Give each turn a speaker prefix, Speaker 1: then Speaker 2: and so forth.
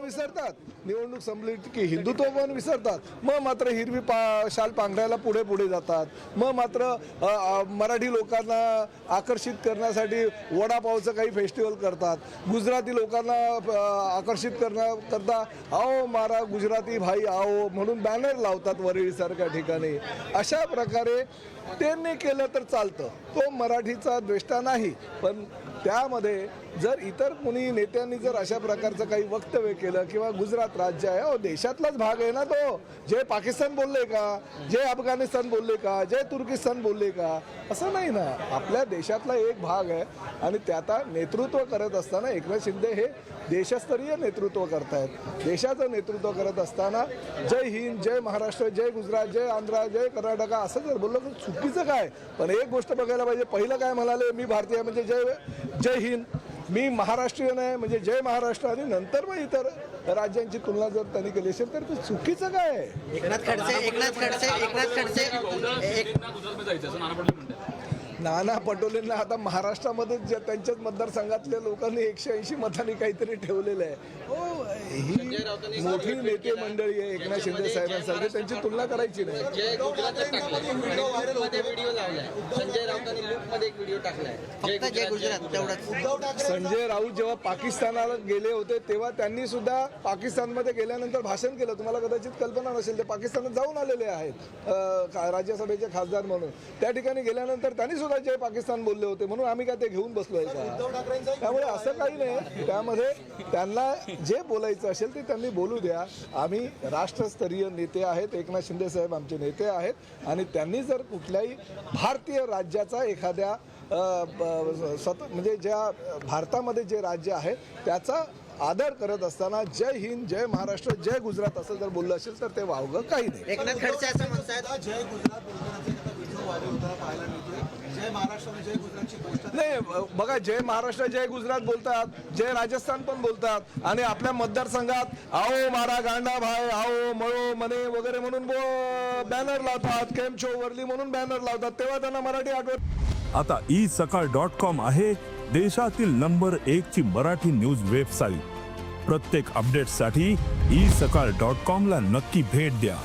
Speaker 1: विसरतात, निवडणूक संपली की हिंदुत्व पण विसरतात, मग मात्र हिरवी शाल पांघरायला पुढे पुढे जातात, मग मात्र मराठी लोकांना आकर्षित करण्यासाठी वडापावचं काही फेस्टिवल करतात, गुजराती लोकांना आकर्षित करता आओ मारा गुजराती भाई आओ म्हणून बॅनर लावतात वरळीसारख्या ठिकाणी. अशा प्रकारे त्यांनी केलं तर चालतं, तो मराठीचा द्वेष्टा नाही. पण त्यामध्ये जर इतर कोणी नेत्यांनी जर अशा प्रकारचं काही वक्तव्य केलं किंवा गुजरात राज्य आहे अहो देशातलाच भाग आहे ना तो, जे पाकिस्तान बोलले का, जे अफगाणिस्तान बोलले का, जे तुर्किस्तान बोलले का, असं नाही ना. आपल्या देशातला एक भाग आहे आणि त्याचा नेतृत्व करत असताना एकनाथ शिंदे हे देशस्तरीय नेतृत्व करतायत. देशाचं नेतृत्व करत असताना जय हिंद, जय महाराष्ट्र, जय गुजरात, जय आंध्रा, जय कर्नाटका असं जर बोललं तर चुकीचं काय. पण एक गोष्ट बघायला पाहिजे, पहिलं काय म्हणाले, मी भारतीय म्हणजे जय हिंद, मी महाराष्ट्रीयन आहे म्हणजे जय महाराष्ट्र, आणि नंतर मग इतर राज्यांची तुलना जर त्यांनी केली असेल तर ते चुकीचं काय आहे.
Speaker 2: एकनाथ खडसे
Speaker 1: नाना पटोलेंना आता महाराष्ट्रामध्ये जे त्यांच्याच मतदारसंघातल्या लोकांनी 180 मतांनी काहीतरी ठेवलेलं आहे. हो, ही मोठी नेते मंडळी आहे एकनाथ शिंदे साहेबांसारखी, त्यांची तुलना करायची नाही. संजय राऊत जेव्हा पाकिस्तानाला गेले होते तेव्हा त्यांनी सुद्धा पाकिस्तानमध्ये गेल्यानंतर भाषण केलं. तुम्हाला कदाचित कल्पना नसेल, ते पाकिस्तानात जाऊन आलेले आहेत राज्यसभेचे खासदार म्हणून. त्या ठिकाणी गेल्यानंतर त्यांनी सुद्धा जय पाकिस्तान बोलले होते, म्हणून आम्ही काय ते घेऊन बसलोय का. त्यामुळे असं काही नाही, त्यामध्ये त्यांना जे बोलायचं असेल ते त्यांनी बोलू द्या. आम्ही राष्ट्रस्तरीय नेते आहेत, एकनाथ शिंदे साहेब आमचे नेते आहेत आणि त्यांनी जर कुठल्याही भारतीय राज्याचा एखाद्या म्हणजे ज्या भारतामध्ये जे राज्य आहे त्याचा आदर करत असताना जय हिंद, जय महाराष्ट्र, जय गुजरात असं जर बोललं असेल तर ते वावगं काही नाही.
Speaker 2: एकनाथ खडसे असं म्हणतात
Speaker 3: जय गुजरात पाहायला मिळतोय, जय महाराष्ट्र जय गुजरातची गोष्ट
Speaker 1: नाही. बघा, जय महाराष्ट्र जय गुजरात बोलतात, जय राजस्थान पण बोलतात आणि आपल्या मतदारसंघात आओ मारा गांडा भाई, आओ मळो मने वगैरे म्हणून बॅनर लावतात, केमचो वरली म्हणून बॅनर लावतात, तेव्हा त्यांना मराठी आठवत.
Speaker 4: आता isakal.com आहे देशातील नंबर 1 ची मराठी न्यूज वेबसाईट. प्रत्येक अपडेटसाठी isakal.com ला नक्की भेट द्या.